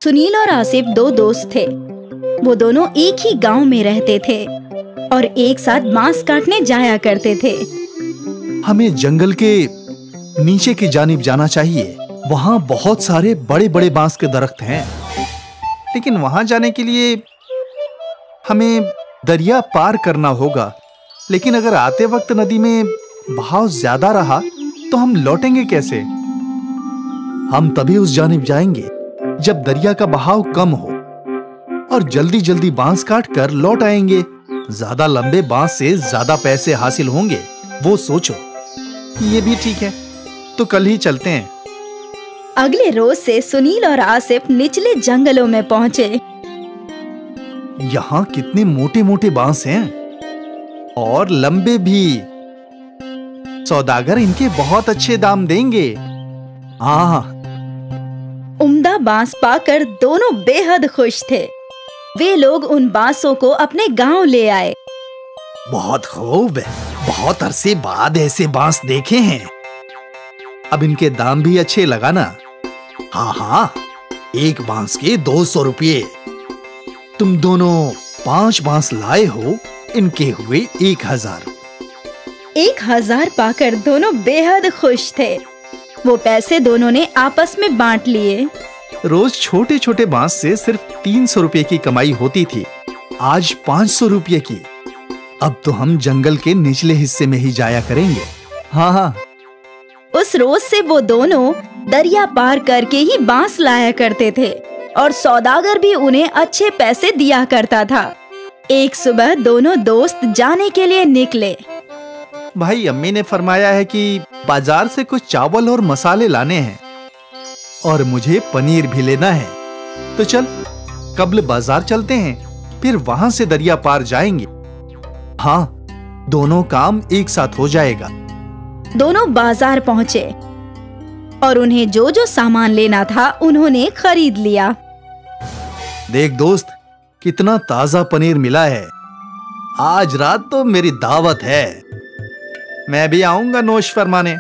सुनील और आसिफ दो दोस्त थे। वो दोनों एक ही गांव में रहते थे और एक साथ बांस काटने जाया करते थे। हमें जंगल के नीचे की जानिब जाना चाहिए। वहाँ बहुत सारे बड़े बड़े बांस के दरख्त हैं, लेकिन वहाँ जाने के लिए हमें दरिया पार करना होगा। लेकिन अगर आते वक्त नदी में बहाव ज्यादा रहा तो हम लौटेंगे कैसे? हम तभी उस जानिब जाएंगे जब दरिया का बहाव कम हो और जल्दी जल्दी बांस काट कर लौट आएंगे। ज्यादा लंबे बांस से ज्यादा पैसे हासिल होंगे, वो सोचो। ये भी ठीक है, तो कल ही चलते हैं। अगले रोज से सुनील और आसिफ निचले जंगलों में पहुंचे। यहाँ कितने मोटे मोटे बांस हैं और लंबे भी। सौदागर इनके बहुत अच्छे दाम देंगे। हाँ, उम्दा बांस पाकर दोनों बेहद खुश थे। वे लोग उन बांसों को अपने गांव ले आए। बहुत खूब, बहुत अरसे बाद ऐसे बांस देखे हैं। अब इनके दाम भी अच्छे लगाना। हाँ हाँ, एक बांस के 200 रुपये। तुम दोनों 5 बांस लाए हो, इनके हुए 1000। 1000 पाकर दोनों बेहद खुश थे। वो पैसे दोनों ने आपस में बांट लिए। रोज छोटे छोटे बांस से सिर्फ 300 रुपये की कमाई होती थी, आज 500 रुपये की। अब तो हम जंगल के निचले हिस्से में ही जाया करेंगे। हाँ हाँ। उस रोज से वो दोनों दरिया पार करके ही बांस लाया करते थे और सौदागर भी उन्हें अच्छे पैसे दिया करता था। एक सुबह दोनों दोस्त जाने के लिए निकले। भाई, अम्मी ने फरमाया है कि बाजार से कुछ चावल और मसाले लाने हैं और मुझे पनीर भी लेना है। तो चल, कब्ल बाजार चलते हैं, फिर वहां से दरिया पार जाएंगे। हाँ, दोनों काम एक साथ हो जाएगा। दोनों बाजार पहुंचे और उन्हें जो जो सामान लेना था उन्होंने खरीद लिया। देख दोस्त, कितना ताजा पनीर मिला है। आज रात तो मेरी दावत है। मैं भी आऊंगा नोश फरमाने।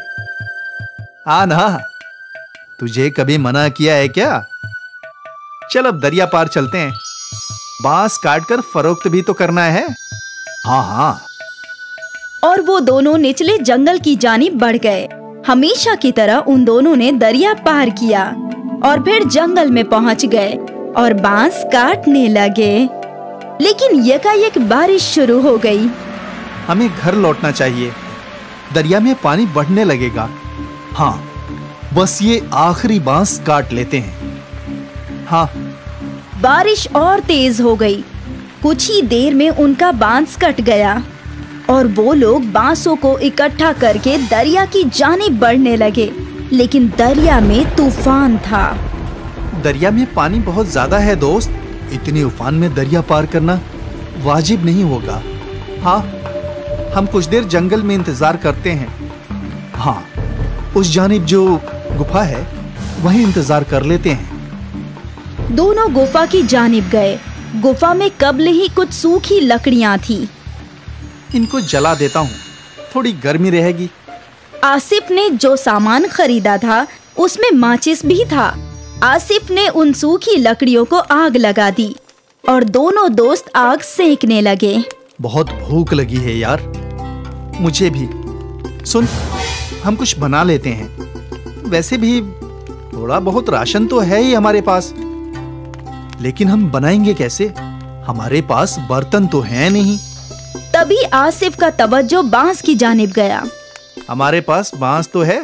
आ ना, तुझे कभी मना किया है क्या? चल अब दरिया पार चलते हैं। बांस काटकर फरोख्त भी तो करना है। हाँ हाँ। और वो दोनों निचले जंगल की जानिब बढ़ गए। हमेशा की तरह उन दोनों ने दरिया पार किया और फिर जंगल में पहुंच गए और बांस काटने लगे। लेकिन यकायक बारिश शुरू हो गई। हमें घर लौटना चाहिए, दरिया में पानी बढ़ने लगेगा। हाँ, बस ये आखिरी बांस काट लेते हैं। हाँ। बारिश और तेज हो गई। कुछ ही देर में उनका बांस कट गया और वो लोग बांसों को इकट्ठा करके दरिया की जानिब बढ़ने लगे। लेकिन दरिया में तूफान था। दरिया में पानी बहुत ज्यादा है दोस्त। इतने उफान में दरिया पार करना वाजिब नहीं होगा। हाँ, हम कुछ देर जंगल में इंतजार करते हैं। हाँ, उस जानिब जो गुफा है वहीं इंतजार कर लेते हैं। दोनों गुफा की जानिब गए। गुफा में कब्ल ही कुछ सूखी लकड़ियां थी। इनको जला देता हूँ, थोड़ी गर्मी रहेगी। आसिफ ने जो सामान खरीदा था उसमें माचिस भी था। आसिफ ने उन सूखी लकड़ियों को आग लगा दी और दोनों दोस्त आग सेंकने लगे। बहुत भूख लगी है यार, मुझे भी। सुन, हम कुछ बना लेते हैं। वैसे भी थोड़ा बहुत राशन तो है ही हमारे पास, लेकिन हम बनाएंगे कैसे? हमारे पास बर्तन तो है नहीं। तभी आसिफ का तवज्जो बांस की जानिब गया। हमारे पास बांस तो है,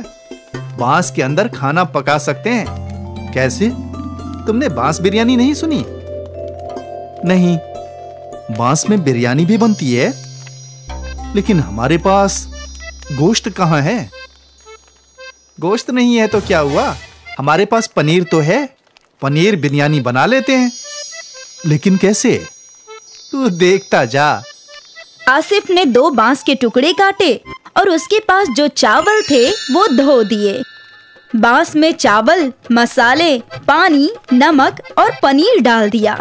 बांस के अंदर खाना पका सकते हैं। कैसे? तुमने बांस बिरयानी नहीं सुनी? नहीं, बांस में बिरयानी भी बनती है, लेकिन हमारे पास गोश्त कहाँ है? गोश्त नहीं है तो क्या हुआ, हमारे पास पनीर तो है। पनीर बिरयानी बना लेते हैं। लेकिन कैसे? तू देखता जा। आसिफ ने 2 बांस के टुकड़े काटे और उसके पास जो चावल थे वो धो दिए। बांस में चावल, मसाले, पानी, नमक और पनीर डाल दिया।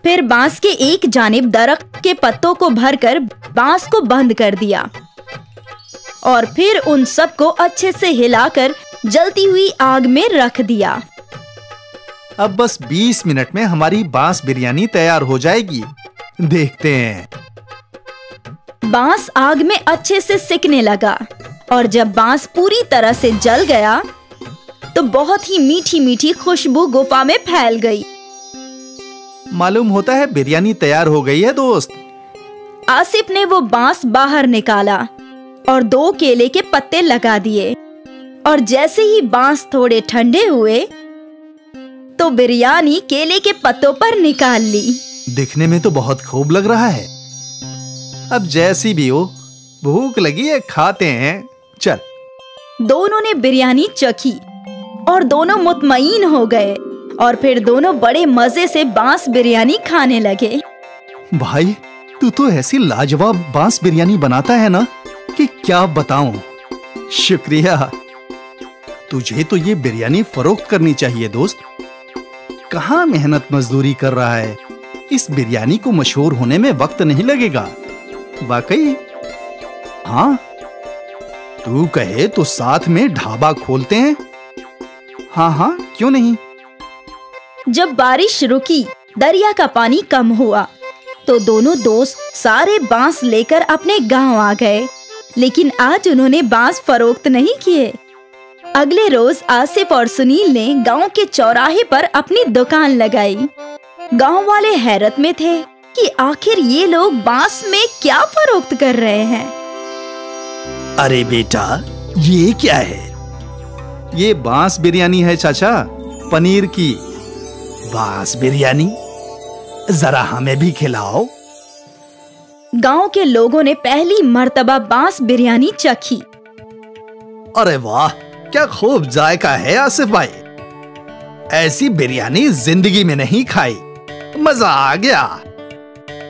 फिर बांस के एक जानिब दरख्त के पत्तों को भरकर बांस को बंद कर दिया और फिर उन सबको अच्छे से हिलाकर जलती हुई आग में रख दिया। अब बस 20 मिनट में हमारी बांस बिरयानी तैयार हो जाएगी। देखते हैं। बांस आग में अच्छे से सिकने लगा और जब बांस पूरी तरह से जल गया तो बहुत ही मीठी मीठी खुशबू गुफा में फैल गई। मालूम होता है बिरयानी तैयार हो गई है दोस्त। आसिफ ने वो बांस बाहर निकाला और 2 केले के पत्ते लगा दिए और जैसे ही बांस थोड़े ठंडे हुए तो बिरयानी केले के पत्तों पर निकाल ली। दिखने में तो बहुत खूब लग रहा है। अब जैसी भी हो, भूख लगी है, खाते हैं। चल। दोनों ने बिरयानी चखी और दोनों मुतमईन हो गए और फिर दोनों बड़े मजे से बांस बिरयानी खाने लगे। भाई, तू तो ऐसी लाजवाब बांस बिरयानी बनाता है ना कि क्या बताऊं। शुक्रिया। तुझे तो ये बिरयानी फरोख्त करनी चाहिए दोस्त। कहाँ मेहनत मजदूरी कर रहा है। इस बिरयानी को मशहूर होने में वक्त नहीं लगेगा। वाकई। हाँ, तू कहे तो साथ में ढाबा खोलते हैं। हाँ हाँ, क्यों नहीं। जब बारिश रुकी, दरिया का पानी कम हुआ तो दोनों दोस्त सारे बांस लेकर अपने गांव आ गए। लेकिन आज उन्होंने बांस फरोख्त नहीं किए। अगले रोज आसिफ और सुनील ने गांव के चौराहे पर अपनी दुकान लगाई। गांव वाले हैरत में थे कि आखिर ये लोग बांस में क्या फरोख्त कर रहे हैं। अरे बेटा, ये क्या है? ये बांस बिरयानी है चाचा, पनीर की। बांस बिरयानी? जरा हमें भी खिलाओ। गांव के लोगों ने पहली मर्तबा बांस बिरयानी चखी। अरे वाह, क्या खूब जायका है आसिफ भाई। ऐसी बिरयानी जिंदगी में नहीं खाई। मजा आ गया।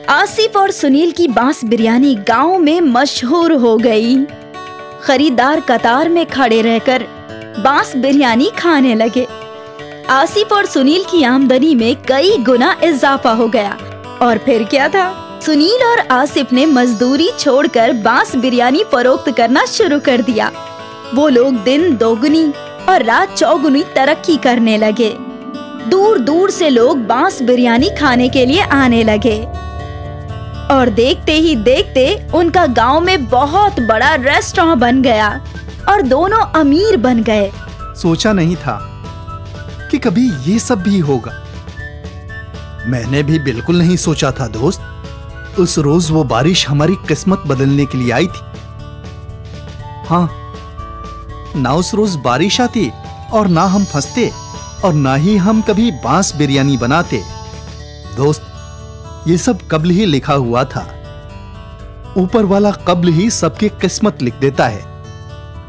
आसिफ और सुनील की बांस बिरयानी गांव में मशहूर हो गई। खरीदार कतार में खड़े रहकर बांस बिरयानी खाने लगे। आसिफ और सुनील की आमदनी में कई गुना इजाफा हो गया। और फिर क्या था, सुनील और आसिफ ने मजदूरी छोड़कर बांस बिरयानी फरोख्त करना शुरू कर दिया। वो लोग दिन दोगुनी और रात चौगुनी तरक्की करने लगे। दूर दूर से लोग बांस बिरयानी खाने के लिए आने लगे और देखते ही देखते उनका गांव में बहुत बड़ा रेस्टोरेंट बन गया और दोनों अमीर बन गए। सोचा नहीं था कि कभी ये सब भी होगा। मैंने भी बिल्कुल नहीं सोचा था दोस्त। उस रोज वो बारिश हमारी किस्मत बदलने के लिए आई थी। हाँ, ना उस रोज बारिश आती और ना हम फंसते और ना ही हम कभी बांस बिरयानी बनाते। दोस्त, ये सब कब्ल ही लिखा हुआ था। ऊपर वाला कब्ल ही सबकी किस्मत लिख देता है।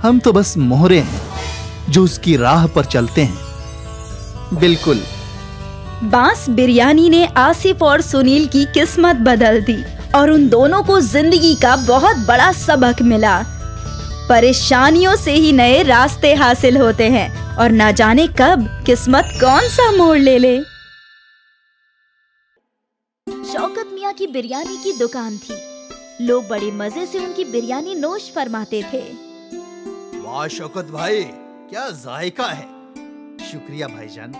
हम तो बस मोहरे हैं जो उसकी राह पर चलते हैं। बिल्कुल। बांस बिरयानी ने आसिफ और सुनील की किस्मत बदल दी और उन दोनों को जिंदगी का बहुत बड़ा सबक मिला। परेशानियों से ही नए रास्ते हासिल होते हैं और न जाने कब किस्मत कौन सा मोड़ ले ले। शौकत मियाँ की बिरयानी की दुकान थी। लोग बड़े मजे से उनकी बिरयानी नोश फरमाते थे। वाह शौकत भाई, क्या जायका है। शुक्रिया भाईजान।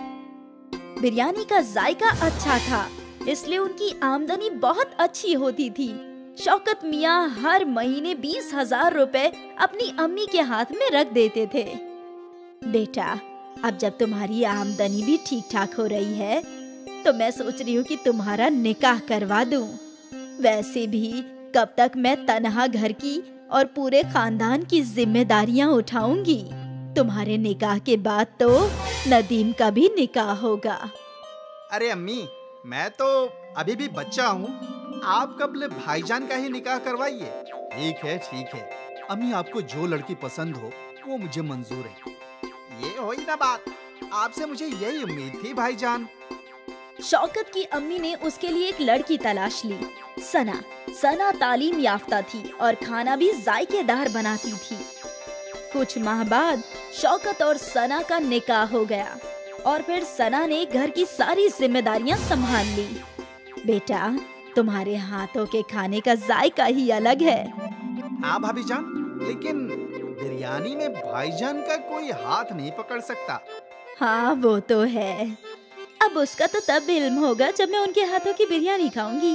बिरयानी का जायका अच्छा था, इसलिए उनकी आमदनी बहुत अच्छी होती थी। शौकत मियाँ हर महीने 20,000 रुपए अपनी अम्मी के हाथ में रख देते थे। बेटा, अब जब तुम्हारी आमदनी भी ठीक ठाक हो रही है तो मैं सोच रही हूँ कि तुम्हारा निकाह करवा दूं। वैसे भी कब तक मैं तन्हा घर की और पूरे खानदान की जिम्मेदारियाँ उठाऊंगी। तुम्हारे निकाह के बाद तो नदीम का भी निकाह होगा। अरे अम्मी, मैं तो अभी भी बच्चा हूँ। आप कब भाईजान का ही निकाह करवाइए। ठीक है ठीक है अम्मी, आपको जो लड़की पसंद हो वो मुझे मंजूर है। ये हुई ना बात, आपसे मुझे यही उम्मीद थी भाईजान। शौकत की अम्मी ने उसके लिए एक लड़की तलाश ली। सना तालीम याफ्ता थी और खाना भी जायकेदार बनाती थी। कुछ माह बाद शौकत और सना का निकाह हो गया और फिर सना ने घर की सारी जिम्मेदारियां संभाल ली। बेटा, तुम्हारे हाथों के खाने का जायका ही अलग है। हाँ भाभी जान, लेकिन बिरयानी में भाईजान का कोई हाथ नहीं पकड़ सकता। हाँ वो तो है। अब उसका तो तब इल्म होगा जब मैं उनके हाथों की बिरयानी खाऊंगी।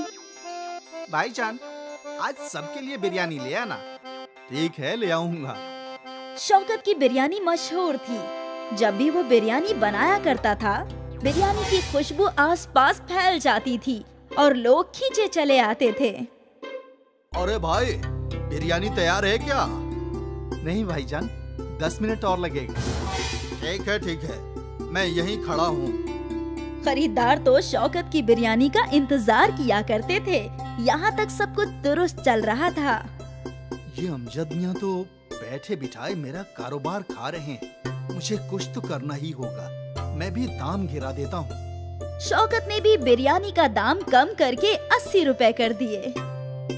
भाईजान, आज सबके लिए बिरयानी ले आना। ठीक है, ले आऊंगा। शौकत की बिरयानी मशहूर थी। जब भी वो बिरयानी बनाया करता था, बिरयानी की खुशबू आसपास फैल जाती थी और लोग खींचे चले आते थे। अरे भाई, बिरयानी तैयार है क्या? नहीं भाईजान, 10 मिनट और लगेगा। ठीक है, मैं यहीं खड़ा हूँ। खरीदार तो शौकत की बिरयानी का इंतजार किया करते थे। यहाँ तक सब कुछ दुरुस्त चल रहा था। ये अमजद मियाँ तो बैठे बिठाए मेरा कारोबार खा रहे हैं। मुझे कुछ तो करना ही होगा। मैं भी दाम गिरा देता हूँ। शौकत ने भी बिरयानी का दाम कम करके 80 रुपए कर दिए।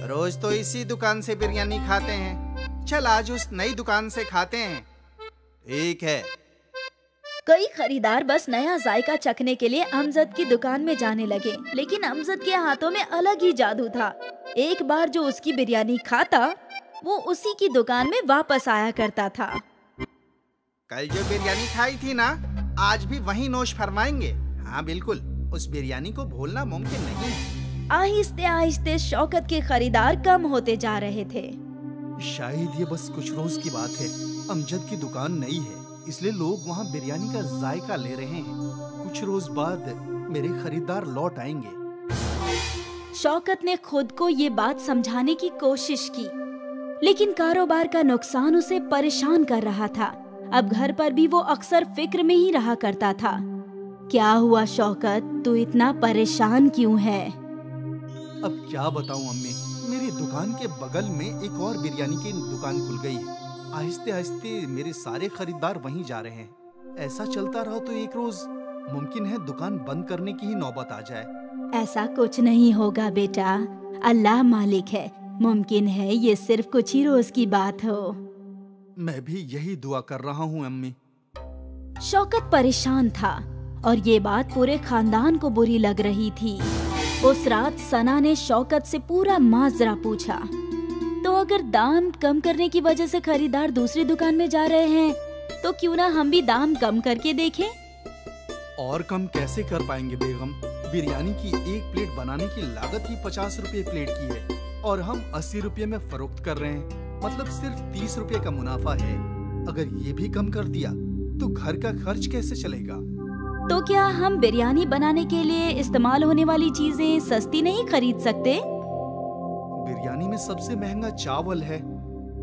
रोज तो इसी दुकान से बिरयानी खाते हैं, चल आज उस नई दुकान से खाते हैं। ठीक है। कई खरीदार बस नया जायका चखने के लिए अमजद की दुकान में जाने लगे, लेकिन अमजद के हाथों में अलग ही जादू था। एक बार जो उसकी बिरयानी खाता, वो उसी की दुकान में वापस आया करता था। कल जो बिरयानी खाई थी ना, आज भी वही नोश फरमाएंगे। हाँ बिल्कुल, उस बिरयानी को भूलना मुमकिन नहीं है। आहिस्ते आहिस्ते शौकत के खरीदार कम होते जा रहे थे। शायद ये बस कुछ रोज की बात है। अमजद की दुकान नई है, इसलिए लोग वहाँ बिरयानी का जायका ले रहे हैं। कुछ रोज बाद मेरे खरीदार लौट आएंगे। शौकत ने खुद को ये बात समझाने की कोशिश की, लेकिन कारोबार का नुकसान उसे परेशान कर रहा था। अब घर पर भी वो अक्सर फिक्र में ही रहा करता था। क्या हुआ शौकत, तू इतना परेशान क्यों है? अब क्या बताऊं अम्मी, मेरी दुकान के बगल में एक और बिरयानी की दुकान खुल गई है। आहिस्ते आहिस्ते मेरे सारे खरीदार वहीं जा रहे हैं। ऐसा चलता रहा तो एक रोज मुमकिन है दुकान बंद करने की ही नौबत आ जाए। ऐसा कुछ नहीं होगा बेटा, अल्लाह मालिक है। मुमकिन है ये सिर्फ कुछ ही रोज की बात हो। मैं भी यही दुआ कर रहा हूँ अम्मी। शौकत परेशान था और ये बात पूरे खानदान को बुरी लग रही थी। उस रात सना ने शौकत से पूरा माजरा पूछा। तो अगर दाम कम करने की वजह से खरीदार दूसरी दुकान में जा रहे हैं, तो क्यों ना हम भी दाम कम करके देखें? और कम कैसे कर पाएंगे बेगम? बिरयानी की एक प्लेट बनाने की लागत ही 50 रुपए प्लेट की है और हम 80 रुपए में फरोख्त कर रहे हैं। मतलब सिर्फ 30 रुपए का मुनाफा है। अगर ये भी कम कर दिया तो घर का खर्च कैसे चलेगा? तो क्या हम बिरयानी बनाने के लिए इस्तेमाल होने वाली चीजें सस्ती नहीं खरीद सकते? बिरयानी में सबसे महंगा चावल है।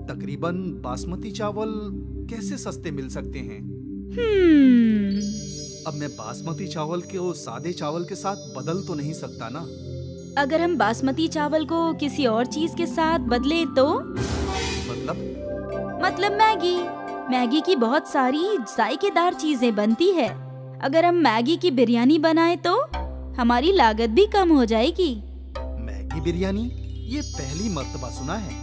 तकरीबन बासमती चावल कैसे सस्ते मिल सकते हैं? अब मैं बासमती चावल को सादे चावल के साथ बदल तो नहीं सकता ना? अगर हम बासमती चावल को किसी और चीज के साथ बदले तो? मतलब मैगी की बहुत सारी जायकेदार चीजें बनती है। अगर हम मैगी की बिरयानी बनाए तो हमारी लागत भी कम हो जाएगी। मैगी बिरयानी, ये पहली मर्तबा सुना है।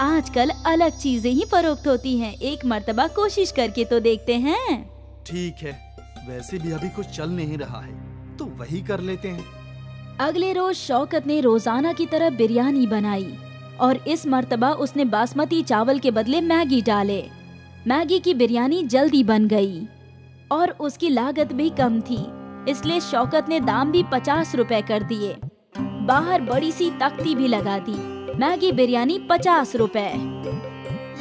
आजकल अलग चीजें ही फरोख्त होती हैं। एक मर्तबा कोशिश करके तो देखते हैं। ठीक है, वैसे भी अभी कुछ चल नहीं रहा है तो वही कर लेते हैं। अगले रोज शौकत ने रोजाना की तरह बिरयानी बनाई और इस मर्तबा उसने बासमती चावल के बदले मैगी डाले। मैगी की बिरयानी जल्दी बन गई और उसकी लागत भी कम थी, इसलिए शौकत ने दाम भी 50 रुपए कर दिए। बाहर बड़ी सी तख्ती भी लगा दी, मैगी बिरयानी 50 रुपए।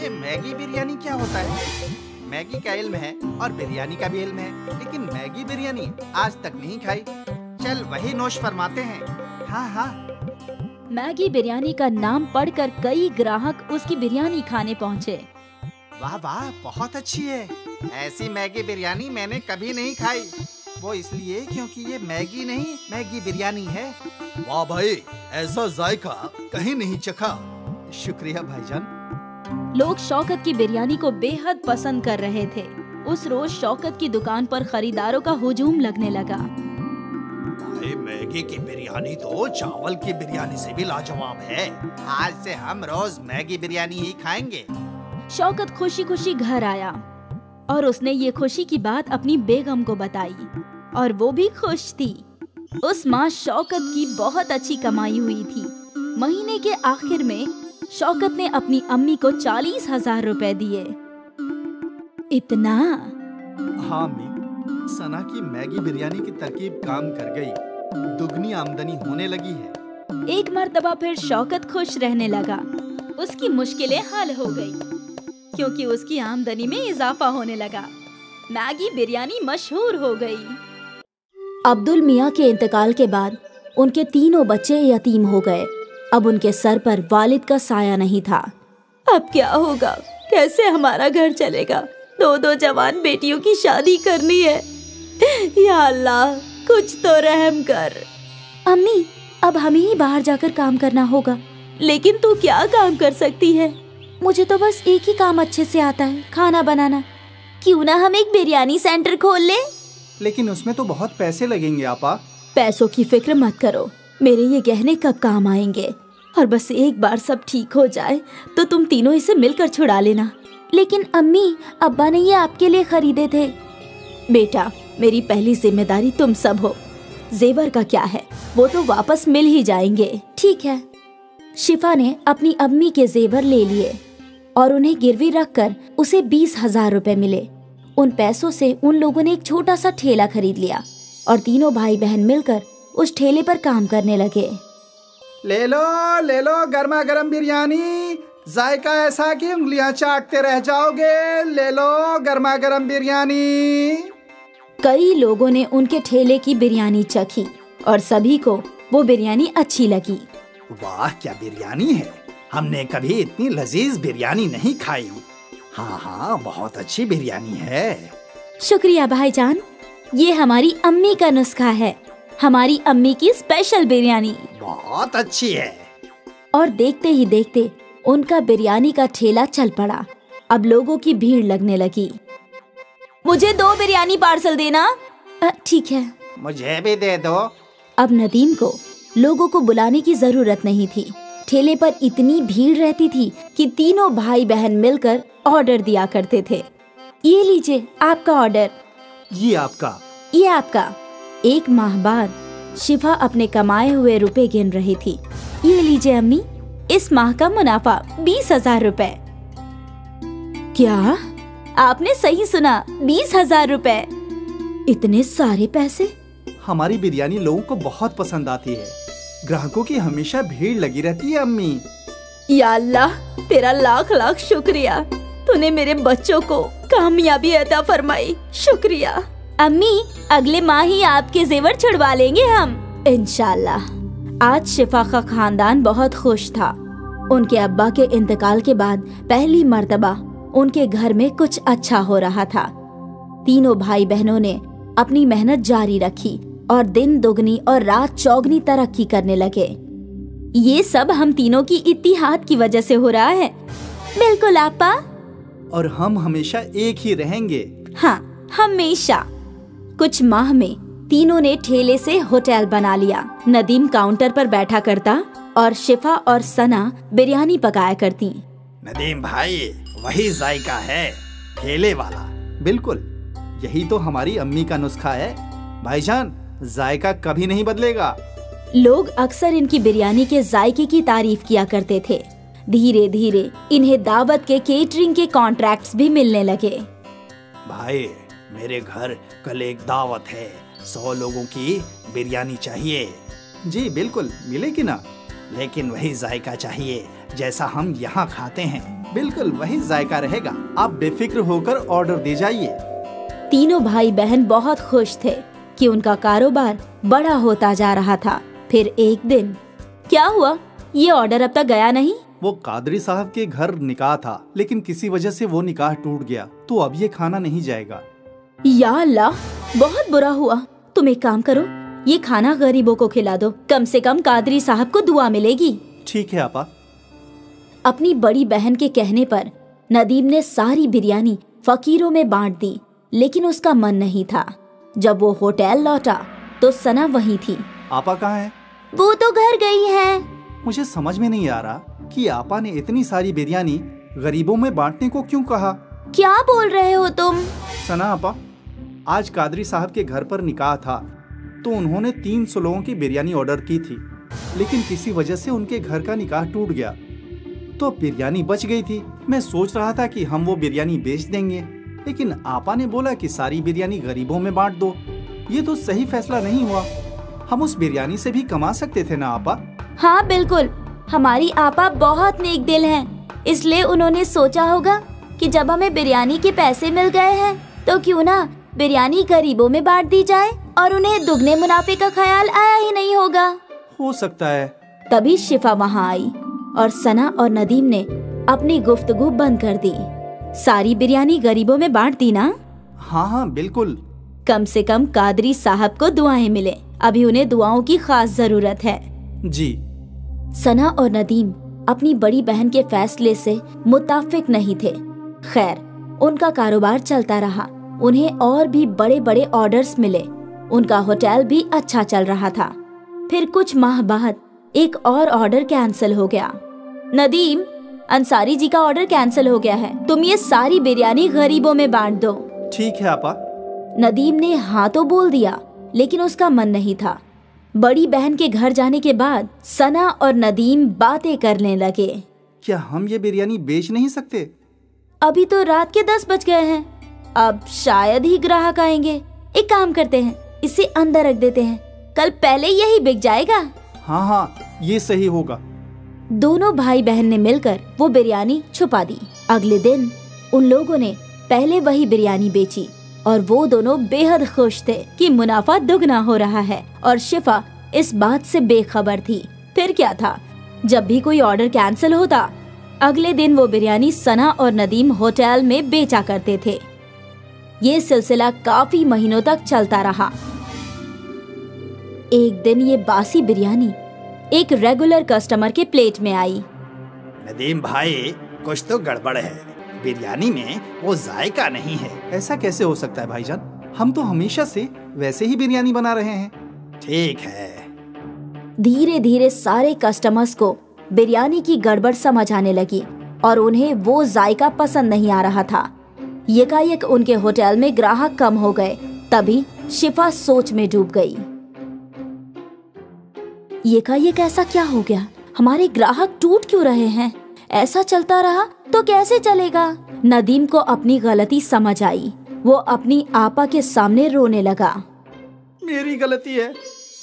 ये मैगी बिरयानी क्या होता है? मैगी का इल्म है और बिरयानी का भी इल्म है, लेकिन मैगी बिरयानी आज तक नहीं खाई। चल वही नोश फरमाते हैं। हाँ। मैगी बिरयानी का नाम पढ़कर कई ग्राहक उसकी बिरयानी खाने पहुँचे। वाह, बहुत अच्छी है। ऐसी मैगी बिरयानी मैंने कभी नहीं खाई। वो इसलिए क्योंकि ये मैगी नहीं, मैगी बिरयानी है। वाह भाई, ऐसा जायका कहीं नहीं चखा। शुक्रिया भाईजान। लोग शौकत की बिरयानी को बेहद पसंद कर रहे थे। उस रोज शौकत की दुकान पर खरीदारों का हुजूम लगने लगा। मैगी की बिरयानी तो चावल की बिरयानी से भी लाजवाब है। आज से हम रोज मैगी बिरयानी ही खाएंगे। शौकत खुशी खुशी घर आया और उसने ये खुशी की बात अपनी बेगम को बताई और वो भी खुश थी। उस माह शौकत की बहुत अच्छी कमाई हुई थी। महीने के आखिर में शौकत ने अपनी अम्मी को 40,000 रुपए दिए। इतना? हाँ अम्मी, सना की मैगी बिरयानी की तरकीब काम कर गई। दुगनी आमदनी होने लगी है। एक मर्तबा फिर शौकत खुश रहने लगा। उसकी मुश्किलें हल हो गई क्योंकि उसकी आमदनी में इजाफा होने लगा। मैगी बिरयानी मशहूर हो गई। अब्दुल मियाँ के इंतकाल के बाद उनके तीनों बच्चे यतीम हो गए। अब उनके सर पर वालिद का साया नहीं था। अब क्या होगा? कैसे हमारा घर चलेगा? दो जवान बेटियों की शादी करनी है। या अल्लाह, कुछ तो रहम कर। अम्मी, अब हमें ही बाहर जाकर काम करना होगा। लेकिन तू क्या काम कर सकती है? मुझे तो बस एक ही काम अच्छे से आता है, खाना बनाना। क्यों ना हम एक बिरयानी सेंटर खोल ले? लेकिन उसमें तो बहुत पैसे लगेंगे आपा। पैसों की फिक्र मत करो, मेरे ये गहने कब काम आएंगे। और बस एक बार सब ठीक हो जाए तो तुम तीनों इसे मिलकर छुड़ा लेना। लेकिन अम्मी, अब्बा ने ये आपके लिए खरीदे थे। बेटा, मेरी पहली जिम्मेदारी तुम सब हो। जेवर का क्या है, वो तो वापस मिल ही जाएंगे। ठीक है। शिफा ने अपनी अम्मी के जेवर ले लिए और उन्हें गिरवी रखकर उसे 20,000 रुपए मिले। उन पैसों से उन लोगों ने एक छोटा सा ठेला खरीद लिया और तीनों भाई बहन मिलकर उस ठेले पर काम करने लगे। ले लो गर्मा गर्म बिरयानी, जायका ऐसा कि उंगलियां चाटते रह जाओगे। ले लो गर्मा गर्म बिरयानी। कई लोगों ने उनके ठेले की बिरयानी चखी और सभी को वो बिरयानी अच्छी लगी। वाह, क्या बिरयानी है! हमने कभी इतनी लजीज बिरयानी नहीं खाई। हाँ, बहुत अच्छी बिरयानी है। शुक्रिया भाईजान, ये हमारी अम्मी का नुस्खा है। हमारी अम्मी की स्पेशल बिरयानी बहुत अच्छी है। और देखते ही देखते उनका बिरयानी का ठेला चल पड़ा। अब लोगों की भीड़ लगने लगी। मुझे 2 बिरयानी पार्सल देना। ठीक है। मुझे भी दे दो। अब नदीम को लोगों को बुलाने की जरूरत नहीं थी। ठेले पर इतनी भीड़ रहती थी कि तीनों भाई बहन मिलकर ऑर्डर दिया करते थे। ये लीजिए आपका ऑर्डर। ये आपका। ये आपका। एक माह बाद शिफा अपने कमाए हुए रुपए गिन रही थी। ये लीजिए अम्मी, इस माह का मुनाफा 20,000 रुपए। क्या? आपने सही सुना, 20,000 रुपए। इतने सारे पैसे? हमारी बिरयानी लोगों को बहुत पसंद आती है। ग्राहकों की हमेशा भीड़ लगी रहती है अम्मी। या अल्लाह, तेरा लाख लाख शुक्रिया। तूने मेरे बच्चों को कामयाबी अता फरमाई। शुक्रिया। अम्मी, अगले माह ही आपके जेवर छुड़वा लेंगे हम, इंशाल्लाह। आज शिफा का खानदान बहुत खुश था। उनके अब्बा के इंतकाल के बाद पहली मर्तबा उनके घर में कुछ अच्छा हो रहा था। तीनों भाई बहनों ने अपनी मेहनत जारी रखी और दिन दुगनी और रात चौगनी तरक्की करने लगे। ये सब हम तीनों की इत्तिहाद की वजह से हो रहा है। बिल्कुल आपा। और हम हमेशा एक ही रहेंगे। हाँ, हमेशा। कुछ माह में तीनों ने ठेले से होटल बना लिया। नदीम काउंटर पर बैठा करता और शिफा और सना बिरयानी पकाया करती। नदीम भाई, वही जायका है, ठेले वाला। बिल्कुल, यही तो हमारी अम्मी का नुस्खा है। भाईजान, जायका कभी नहीं बदलेगा। लोग अक्सर इनकी बिरयानी के जायके की तारीफ किया करते थे। धीरे धीरे इन्हें दावत के केटरिंग के कॉन्ट्रैक्ट्स भी मिलने लगे। भाई, मेरे घर कल एक दावत है, 100 लोगों की बिरयानी चाहिए। जी बिल्कुल, मिलेगी ना। लेकिन वही जायका चाहिए जैसा हम यहाँ खाते हैं। बिल्कुल वही जायका रहेगा। आप बेफिक्र होकर ऑर्डर दे जाइए। तीनों भाई बहन बहुत खुश थे कि उनका कारोबार बड़ा होता जा रहा था। फिर एक दिन क्या हुआ? ये ऑर्डर अब तक गया नहीं। वो कादरी साहब के घर निकाह था, लेकिन किसी वजह से वो निकाह टूट गया, तो अब ये खाना नहीं जाएगा। या अल्लाह, बहुत बुरा हुआ। तुम एक काम करो, ये खाना गरीबों को खिला दो। कम से कम कादरी साहब को दुआ मिलेगी। ठीक है आपा। अपनी बड़ी बहन के कहने पर नदीम ने सारी बिरयानी फकीरों में बांट दी, लेकिन उसका मन नहीं था। जब वो होटल लौटा तो सना वहीं थी। आपा कहाँ है? वो तो घर गई है। मुझे समझ में नहीं आ रहा कि आपा ने इतनी सारी बिरयानी गरीबों में बांटने को क्यों कहा। क्या बोल रहे हो तुम? सना आपा, आज कादरी साहब के घर पर निकाह था, तो उन्होंने 300 लोगों की बिरयानी ऑर्डर की थी, लेकिन किसी वजह से उनके घर का निकाह टूट गया, तो बिरयानी बच गई थी। मैं सोच रहा था कि हम वो बिरयानी बेच देंगे, लेकिन आपा ने बोला कि सारी बिरयानी गरीबों में बांट दो। ये तो सही फैसला नहीं हुआ। हम उस बिरयानी से भी कमा सकते थे ना आपा? हाँ बिल्कुल, हमारी आपा बहुत नेक दिल हैं, इसलिए उन्होंने सोचा होगा कि जब हमें बिरयानी के पैसे मिल गए हैं तो क्यों ना बिरयानी गरीबों में बांट दी जाए, और उन्हें दुगने मुनाफे का ख्याल आया ही नहीं होगा। हो सकता है। तभी शिफा वहाँ आई और सना और नदीम ने अपनी गुफ्तगू बंद कर दी। सारी बिरयानी गरीबों में बांट दी ना? हाँ हाँ बिल्कुल। कम से कम कादरी साहब को दुआएं मिले, अभी उन्हें दुआओं की खास जरूरत है। जी। सना और नदीम अपनी बड़ी बहन के फैसले से मुत्ताफिक नहीं थे। खैर, उनका कारोबार चलता रहा, उन्हें और भी बड़े बड़े ऑर्डर्स मिले, उनका होटल भी अच्छा चल रहा था। फिर कुछ माह बाद एक और ऑर्डर कैंसिल हो गया। नदीम, अंसारी जी का ऑर्डर कैंसिल हो गया है, तुम ये सारी बिरयानी गरीबों में बांट दो। ठीक है आपा। नदीम ने हाँ तो बोल दिया, लेकिन उसका मन नहीं था। बड़ी बहन के घर जाने के बाद सना और नदीम बातें करने लगे। क्या हम ये बिरयानी बेच नहीं सकते? अभी तो रात के 10 बज गए हैं, अब शायद ही ग्राहक आएंगे। एक काम करते हैं, इसे अंदर रख देते हैं, कल पहले यही बिक जाएगा। हाँ हाँ, ये सही होगा। दोनों भाई बहन ने मिलकर वो बिरयानी छुपा दी। अगले दिन उन लोगों ने पहले वही बिरयानी बेची और वो दोनों बेहद खुश थे कि मुनाफा दुगना हो रहा है, और शिफा इस बात से बेखबर थी। फिर क्या था, जब भी कोई ऑर्डर कैंसिल होता, अगले दिन वो बिरयानी सना और नदीम होटल में बेचा करते थे। ये सिलसिला काफी महीनों तक चलता रहा। एक दिन ये बासी बिरयानी एक रेगुलर कस्टमर के प्लेट में आई। नदीम भाई, कुछ तो गड़बड़ है, बिरयानी में वो जायका नहीं है। ऐसा कैसे हो सकता है भाईजान? हम तो हमेशा से वैसे ही बिरयानी बना रहे हैं। ठीक है। धीरे धीरे सारे कस्टमर्स को बिरयानी की गड़बड़ समझ आने लगी और उन्हें वो जायका पसंद नहीं आ रहा था। यकायक उनके होटल में ग्राहक कम हो गए। तभी शिफा सोच में डूब गई। यकायक ऐसा क्या हो गया? हमारे ग्राहक टूट क्यों रहे हैं? ऐसा चलता रहा तो कैसे चलेगा? नदीम को अपनी गलती समझ आई। वो अपनी आपा के सामने रोने लगा। मेरी गलती है,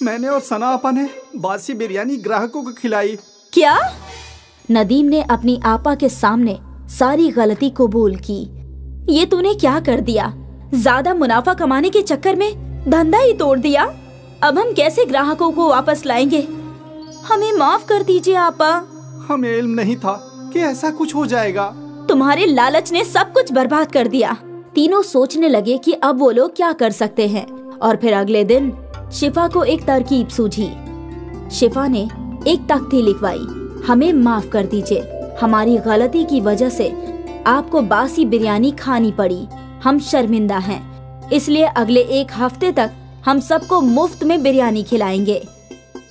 मैंने और सना आपा ने बासी बिरयानी ग्राहकों को खिलाई। क्या? नदीम ने अपनी आपा के सामने सारी गलती कबूल की। ये तूने क्या कर दिया? ज्यादा मुनाफा कमाने के चक्कर में धंधा ही तोड़ दिया। अब हम कैसे ग्राहकों को वापस लाएंगे? हमें माफ कर दीजिए आपा। हमें इल्म नहीं था कि ऐसा कुछ हो जाएगा। तुम्हारे लालच ने सब कुछ बर्बाद कर दिया। तीनों सोचने लगे कि अब वो लोग क्या कर सकते हैं, और फिर अगले दिन शिफा को एक तरकीब सूझी। शिफा ने एक तख्ती लिखवाई, हमें माफ कर दीजिए, हमारी गलती की वजह से आपको बासी बिरयानी खानी पड़ी, हम शर्मिंदा हैं, इसलिए अगले 1 हफ्ते तक हम सबको मुफ्त में बिरयानी खिलाएंगे।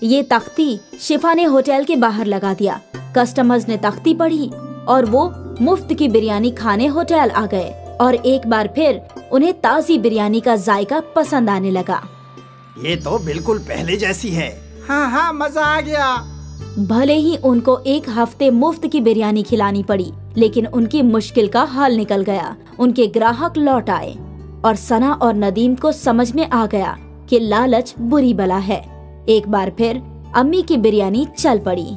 ये तख्ती शिफा ने होटल के बाहर लगा दिया। कस्टमर्स ने तख्ती पढ़ी और वो मुफ्त की बिरयानी खाने होटल आ गए, और एक बार फिर उन्हें ताज़ी बिरयानी का जायका पसंद आने लगा। ये तो बिल्कुल पहले जैसी है। हाँ हाँ, मजा आ गया। भले ही उनको 1 हफ्ते मुफ्त की बिरयानी खिलानी पड़ी, लेकिन उनकी मुश्किल का हल निकल गया। उनके ग्राहक लौट आए और सना और नदीम को समझ में आ गया कि लालच बुरी बला है। एक बार फिर अम्मी की बिरयानी चल पड़ी।